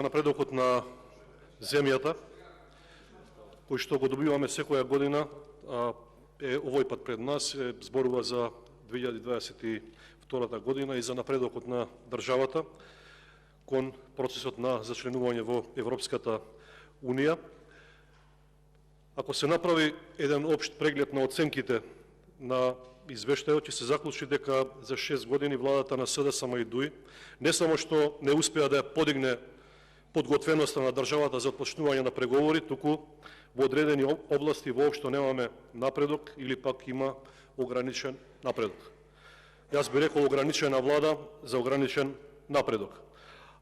Напредокот на земјата, кој што го добиваме секоја година, е овој пат пред нас, зборува за 2022 година и за напредокот на државата кон процесот на зачленување во Европската Унија. Ако се направи еден општ преглед на оценките на извештајот, ќе се заклучи дека за 6 години владата на СДСМ и ДУИ не само што не успеа да ја подигне подготвеноста на државата за отпочнување на преговори, туку во одредени области воопшто немаме напредок или пак има ограничен напредок. Јас би рекол ограничена влада за ограничен напредок.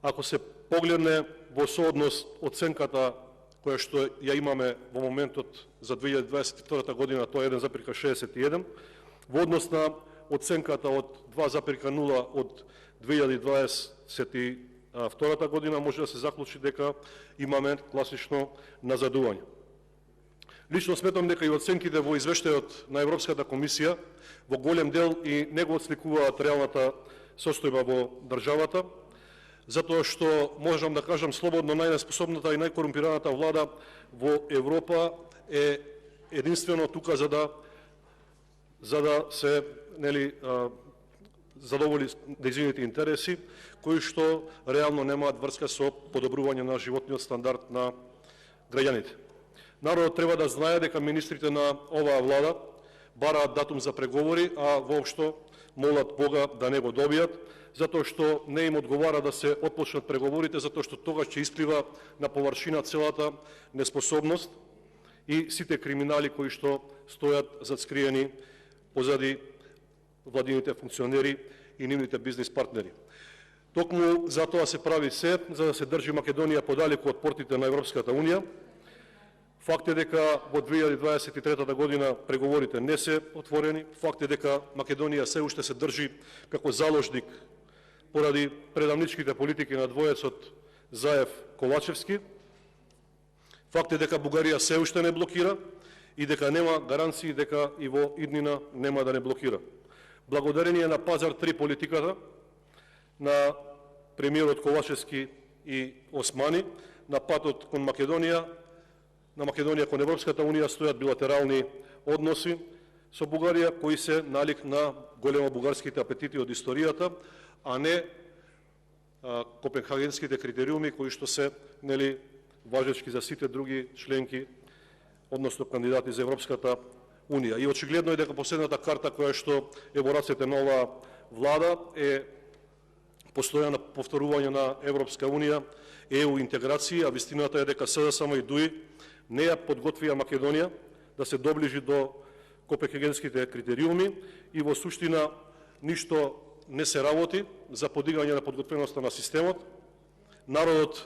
Ако се погледне во сооднос оценката која што ја имаме во моментот за 2022 година, тоа е 1,61, во однос на оценката од 2,0 од 2022 година, може да се заклучи дека имаме класично назадување. Лично сметам дека и оценките во извештајот на Европската комисија во голем дел и не го отсликуваат реалната состојба во државата, затоа што можам да кажам слободно најнеспособната и најкорумпираната влада во Европа е единствено тука за да се задоволи нејзините интереси, кои што реално немаат врска со подобрување на животниот стандард на граѓаните. Народот треба да знае дека министрите на оваа влада бараат датум за преговори, а воопшто молат Бога да не го добијат, затоа што не им одговара да се отпочнат преговорите, затоа што тогаш ќе исплива на површина целата неспособност и сите криминали кои што стојат зацкриени позади владините функционери и нивните бизнис партнери. Токму затоа се прави се, за да се држи Македонија подалеку од портите на Европската Унија. Факт е дека во 2023 година преговорите не се отворени. Факт е дека Македонија се уште се држи како заложник поради предавничките политики на двоецот Заев-Ковачевски. Факт е дека Бугарија се уште не блокира и дека нема гаранции дека и во иднина нема да не блокира. Благодарение на Пазар 3 политиката на премиерот Ковачевски и Османи, на патот кон Македонија, на Македонија кон Европската Унија стојат билатерални односи со Бугарија, кои се налик на големо бугарските апетити од историјата, а не копенхагенските критериуми кои што се важечки за сите други членки, односно кандидати за Европската Унија. И очигледно е дека последната карта која што е во рацете на оваа влада е постојано повторување на Европска Унија, ЕУ интеграција, а вистината е дека СДСМ и ДУИ не ја подготвија Македонија да се доближи до копенхагенските критериуми и во суштина ништо не се работи за подигање на подготвеноста на системот. Народот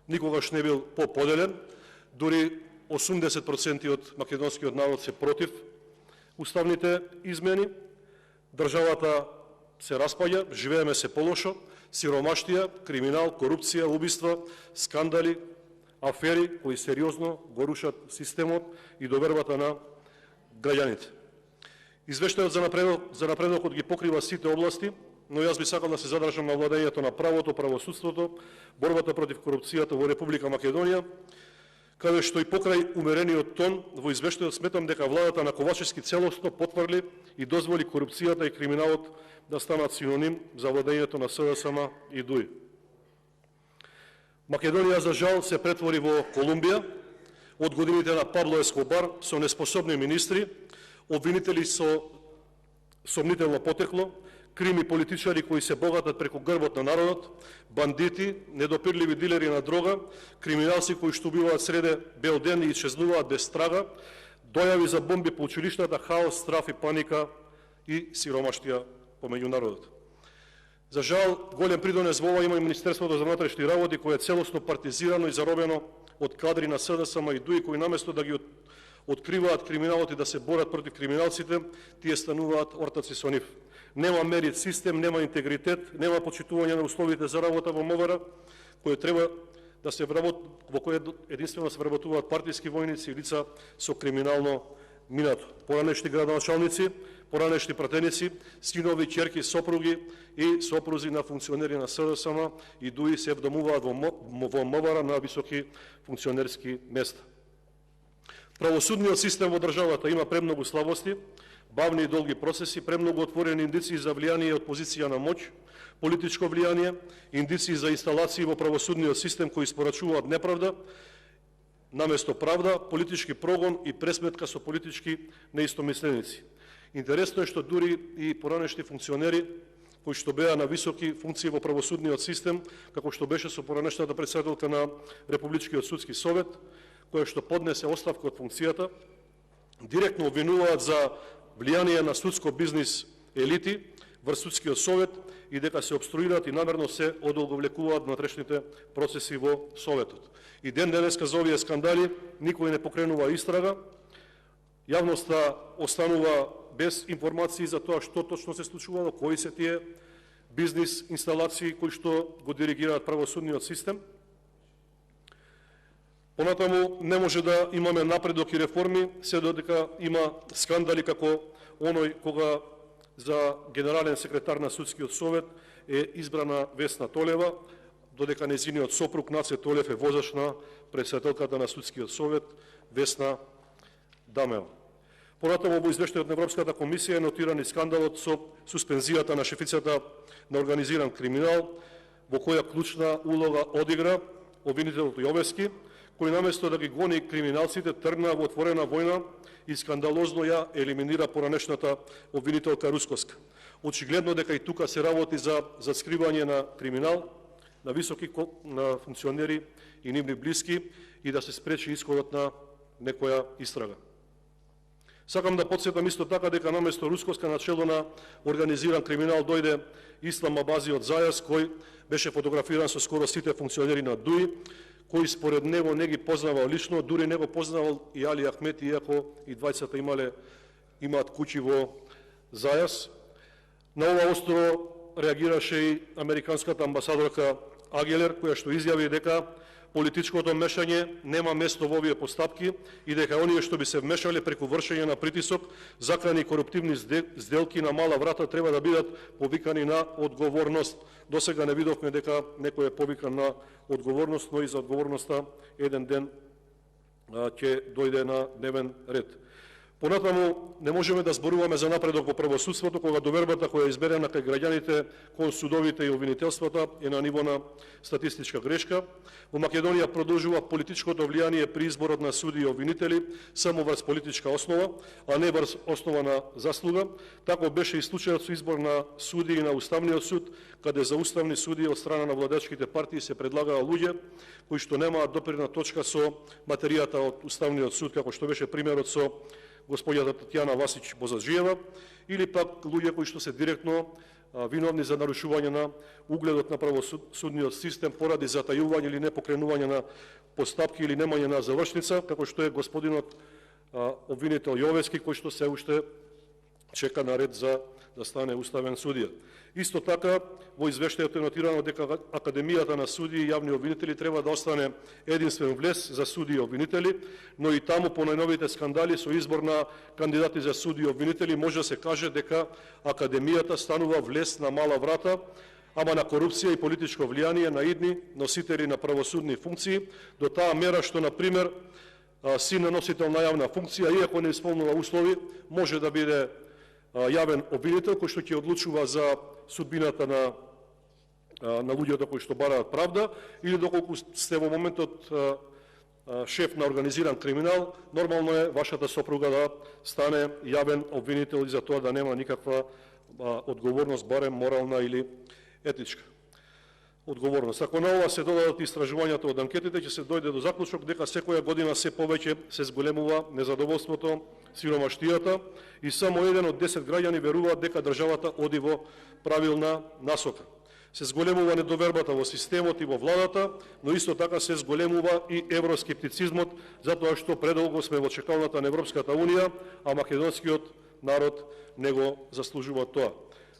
никогаш не бил поподелен, дури 80% од македонскиот народ се против уставните измени. Државата се распаѓа, живееме се полошо, сиромаштија, криминал, корупција, убиства, скандали, афери кои сериозно го рушат системот и довербата на граѓаните. Извештајот за напредокот ги покрива сите области, но јас би сакал да се задржам на владењето на правото, правосудството, борбата против корупцијата во Република Македонија, каде што и покрај умерениот тон во извештајот сметам дека владата на Ковачевски целосно потврди и дозволи корупцијата и криминалот да станат синоним за владењето на СДСМ и ДУИ. Македонија, за жал, се претвори во Колумбија од годините на Пабло Ескобар со неспособни министри, обвинители со сомнително потекло, крими политичари кои се богатат преку грбот на народот, бандити, недопирливи дилери на дрога, криминалци кои што убиваат среде бел ден и исчезнуваат без трага, дојави за бомби по училиштата, хаос, страф и паника и сиромаштија помеѓу народот. За жал, голем придонес во ова има и Министерството за внатрешни работи, кое е целосно партизирано и заробено од кадри на СДСМ и ДУИ, кои наместо да ги откриваат криминалот и да се борат против криминалците, тие стануваат ортаци со нив. Нема мерит систем, нема интегритет, нема почитување на условите за работа во МВР, кој треба да се во кој единствено се вработуваат партиски војници и лица со криминално минато. Поранешни градоначалници поранешни пратеници, синови, ќерки, сопруги и сопрузи на функционери на СДСМ и дуи се вдомуваат во МВР на високи функционерски места. Правосудниот систем во државата има премногу слабости, бавни и долги процеси, премногу отворени индици за влијание од позиција на моќ, политичко влијание, индици за инсталации во правосудниот систем кои испорачуваат неправда, наместо правда, политички прогон и пресметка со политички неистомисленици. Интересно е што дури и поранешни функционери кои што беа на високи функции во правосудниот систем, како што беше со поранешната претседателка на Републичкиот судски совет, која што поднесе оставка од функцијата, директно обвинуваат за влијание на судско бизнис елити врз судскиот совет и дека се обструираат и намерно се одолговлекуваат внатрешните процеси во советот. И ден денеска за овие скандали никој не покренува истрага, јавноста останува без информации за тоа што точно се случувало, кои се тие бизнис инсталации кои што го диригираат правосудниот систем. Понатаму не може да имаме напредок и реформи се додека има скандали како оној кога за генерален секретар на судскиот совет е избрана Весна Толева, додека нејзиниот сопруг Наце Толев е возач на претседателката на судскиот совет Весна Дамева. Понатаму во извештајот на Европската комисија е нотиран и скандалот со суспензијата на шефицата на организиран криминал, во која клучна улога одигра обвинителот Јовески, кој наместо да ги гони криминалците тргна во отворена војна и скандалозно ја елиминира поранешната обвинителка Рускоска. Очигледно дека и тука се работи за скривање на криминал, на високи на функционери и нивни блиски и да се спречи исходот на некоја истрага. Сакам да подсетам исто така дека наместо Рускоска на чело на организиран криминал дојде Ислам Абази од Зајас, кој беше фотографиран со скоро сите функционери на ДУИ, кој според него не ги познавал лично, дури не го познавал и Али Ахмет, иако и двајцата имаат куќи во Зајас. На ова остро реагираше и американската амбасадорка Агелер, која што изјави дека политичкото мешање нема место во овие постапки и дека оние што би се вмешале преку вршење на притисок, закани коруптивни сделки на мала врата треба да бидат повикани на одговорност. Досега не видовме дека некој е повикан на одговорност, но и за одговорноста еден ден ќе дојде на дневен ред. Понатаму не можеме да зборуваме за напредок во правосудството кога довербата која е изберена кај граѓаните кон судовите и обвинителствата е на ниво на статистичка грешка. Во Македонија продолжува политичкото влијание при изборот на суди и обвинители само врз политичка основа, а не врз основа на заслуга. Тако беше и случајот со избор на суди и на Уставниот суд, каде за уставни суди од страна на владачките партии се предлагаа луѓе кои што немаат допирна точка со материјата од Уставниот суд, како што беше примерот со господјата Татјана Васич Бозаджиева, или пак луѓе кои што се директно виновни за нарушување на угледот на правосудниот систем поради затајување или непокренување на постапки или немање на завршница, како што е господинот обвинител Јовески, кој што се уште чека на ред за да стане уставен судија. Исто така, во извештајот е нотирано дека Академијата на судии и јавни обвинители треба да остане единствен влез за судии и обвинители, но и таму по најновите скандали со избор на кандидати за судии и обвинители може да се каже дека Академијата станува влез на мала врата, ама на корупција и политичко влијание на идни носители на правосудни функции, до таа мера што, на пример, син на носител на јавна функција, иако не исполнува услови, може да биде јавен обвинител кој што ќе одлучува за судбината на луѓето кои што бараат правда, или доколку сте во моментот шеф на организиран криминал, нормално е вашата сопруга да стане јавен обвинител и за тоа да нема никаква одговорност, барем морална или етичка одговорност. Ако на ова се додадат истражувањата од анкетите, ќе се дојде до заклучок дека секоја година се повеќе се зголемува незадоволството, сиромаштијата и само 1 од 10 граѓани веруваат дека државата оди во правилна насока. Се зголемува недовербата во системот и во владата, но исто така се зголемува и евроскептицизмот, затоа што предолго сме во чекалната на Европската Унија, а македонскиот народ не го заслужува тоа.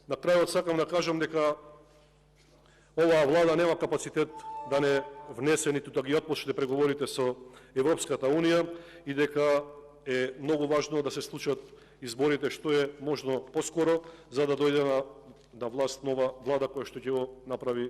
На крајот сакам да кажам дека оваа влада нема капацитет да не внесе ниту да ги отпочне преговорите со Европската Унија и дека е многу важно да се случат изборите што е можно поскоро, за да дојде на власт нова влада која што ќе го направи